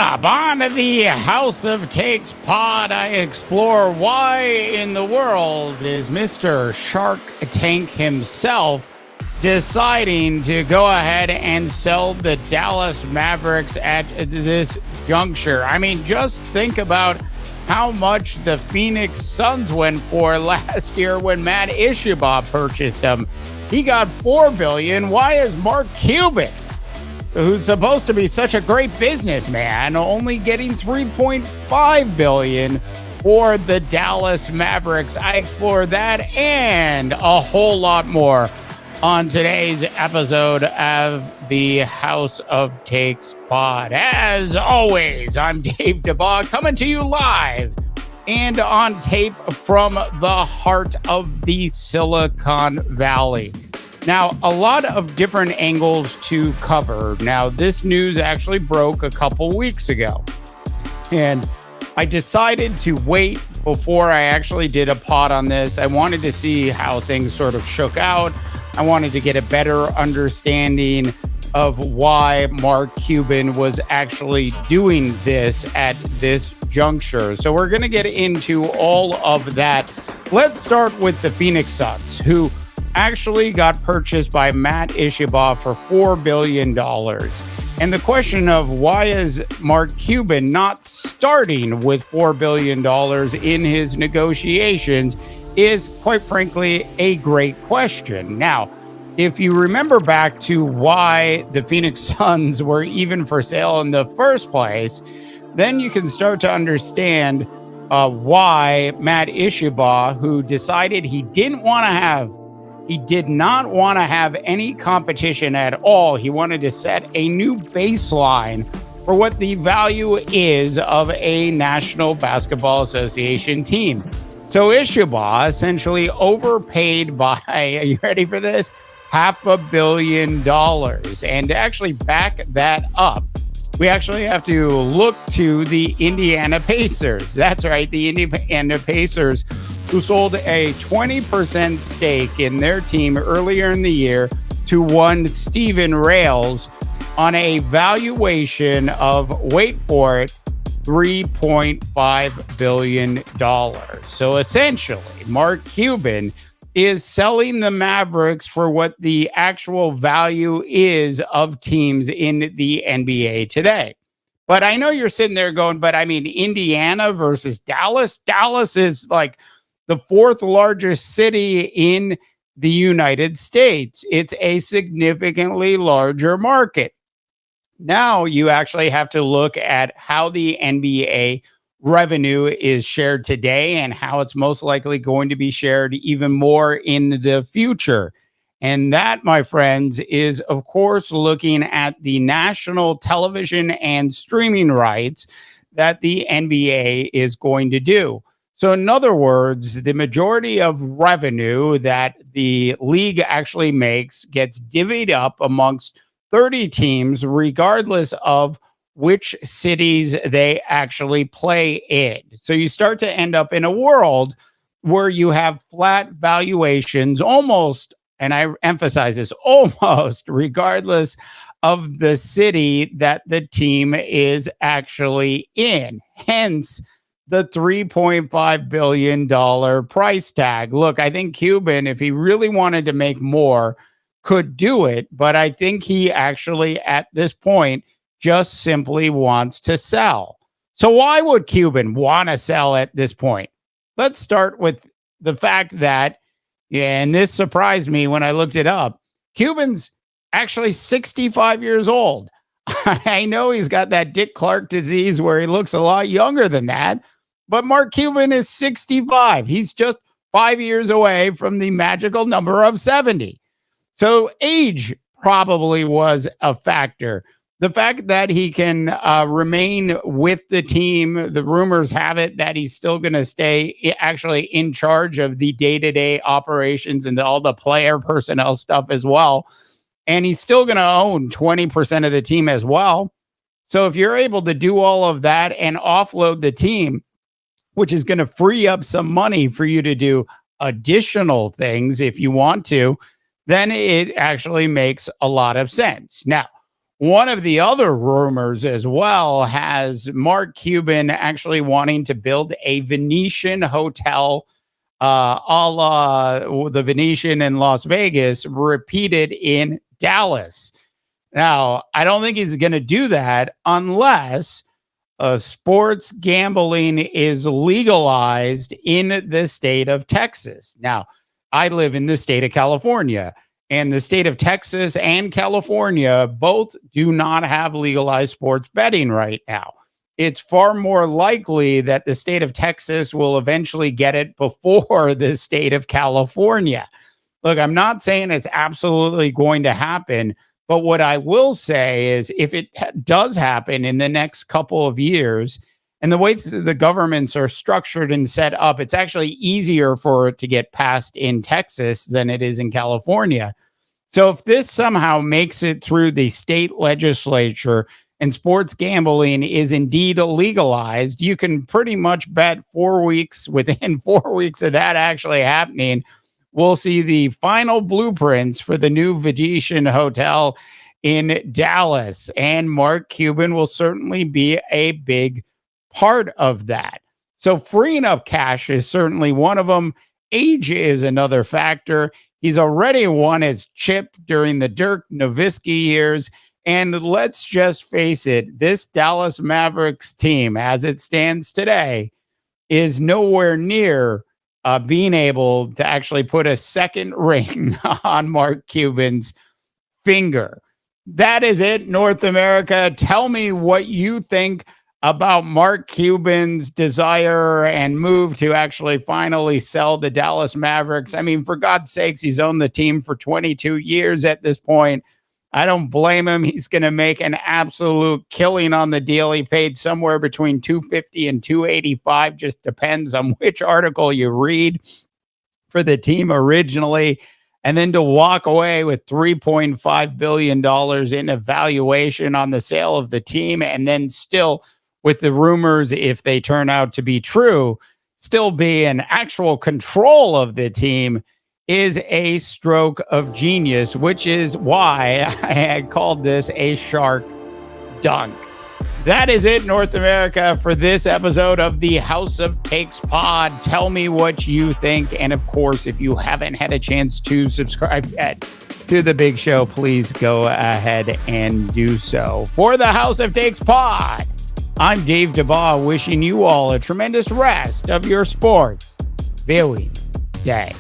up on the House of Takes pod, I explore why in the world is Mr. Shark Tank himself deciding to go ahead and sell the Dallas Mavericks at this juncture. I mean, just think about how much the Phoenix Suns went for last year when Matt Ishbia purchased them. He got $4 billion. Why is Mark Cuban, who's supposed to be such a great businessman, only getting $3.5 billion for the Dallas Mavericks? I explore that and a whole lot more on today's episode of the House of Takes pod. As always, I'm Dave DeBaugh, coming to you live and on tape from the heart of the Silicon Valley. Now, a lot of different angles to cover. Now, this news actually broke a couple weeks ago, and I decided to wait before I actually did a pod on this. I wanted to see how things sort of shook out. I wanted to get a better understanding of why Mark Cuban was actually doing this at this juncture. So we're going to get into all of that. Let's start with the Phoenix Suns, who actually got purchased by Matt Ishbia for $4 billion. And the question of why is Mark Cuban not starting with $4 billion in his negotiations is, quite frankly, a great question. Now, if you remember back to why the Phoenix Suns were even for sale in the first place, then you can start to understand why Matt Ishbia, who decided he did not want to have any competition at all. He wanted to set a new baseline for what the value is of a National Basketball Association team. So Ishbia essentially overpaid by, are you ready for this? $500 million. And to actually back that up, we actually have to look to the Indiana Pacers. That's right, the Indiana Pacers, who sold a 20% stake in their team earlier in the year to one Stephen Rails on a valuation of, wait for it, $3.5 billion. So essentially, Mark Cuban is selling the Mavericks for what the actual value is of teams in the NBA today. But I know you're sitting there going, but I mean, Indiana versus Dallas. Dallas is like the fourth largest city in the United States. It's a significantly larger market. Now you actually have to look at how the NBA revenue is shared today and how it's most likely going to be shared even more in the future. And that, my friends, is, of course, looking at the national television and streaming rights that the NBA is going to do. So in other words, the majority of revenue that the league actually makes gets divvied up amongst 30 teams, regardless of which cities they actually play in. So you start to end up in a world where you have flat valuations almost, and I emphasize this, almost regardless of the city that the team is actually in. Hence the $3.5 billion price tag. Look, I think Cuban, if he really wanted to make more, could do it, but I think he actually, at this point, just simply wants to sell. So why would Cuban want to sell at this point? Let's start with the fact that, and this surprised me when I looked it up, Cuban's actually 65 years old. I know he's got that Dick Clark disease where he looks a lot younger than that, but Mark Cuban is 65. He's just 5 years away from the magical number of 70. So age probably was a factor. The fact that he can remain with the team, the rumors have it that he's still going to stay actually in charge of the day-to-day operations and all the player personnel stuff as well. And he's still going to own 20% of the team as well. So if you're able to do all of that and offload the team, which is going to free up some money for you to do additional things if you want to, then it actually makes a lot of sense. Now, One of the other rumors as well has Mark Cuban actually wanting to build a Venetian hotel, a la the Venetian in Las Vegas, repeated in Dallas. Now, I don't think he's going to do that unless sports gambling is legalized in the state of Texas. Now, I live in the state of California, and the state of Texas and California both do not have legalized sports betting right now. It's far more likely that the state of Texas will eventually get it before the state of California. Look, I'm not saying it's absolutely going to happen, but what I will say is if it does happen in the next couple of years, and the way the governments are structured and set up, it's actually easier for it to get passed in Texas than it is in California. So if this somehow makes it through the state legislature and sports gambling is indeed legalized, you can pretty much bet 4 weeks, within 4 weeks of that actually happening, we'll see the final blueprints for the new Venetian hotel in Dallas. And Mark Cuban will certainly be a big part of that. So freeing up cash is certainly one of them. Age is another factor. He's already won his chip during the Dirk Nowitzki years. And let's just face it, this Dallas Mavericks team, as it stands today, is nowhere near being able to actually put a second ring on Mark Cuban's finger. That is it, North America. Tell me what you think about Mark Cuban's desire and move to actually finally sell the Dallas Mavericks. I mean, for God's sakes, he's owned the team for 22 years at this point. I don't blame him. He's going to make an absolute killing on the deal. He paid somewhere between 250 and 285, just depends on which article you read, for the team originally. And then to walk away with $3.5 billion in evaluation on the sale of the team, and then still, with the rumors, if they turn out to be true, still be in actual control of the team, is a stroke of genius, which is why I had called this a shark dunk. That is it, North America, for this episode of the House of Takes pod. Tell me what you think. And of course, if you haven't had a chance to subscribe yet to the big show, please go ahead and do so. For the House of Takes pod, I'm Dave DeVaugh, wishing you all a tremendous rest of your sports viewing day.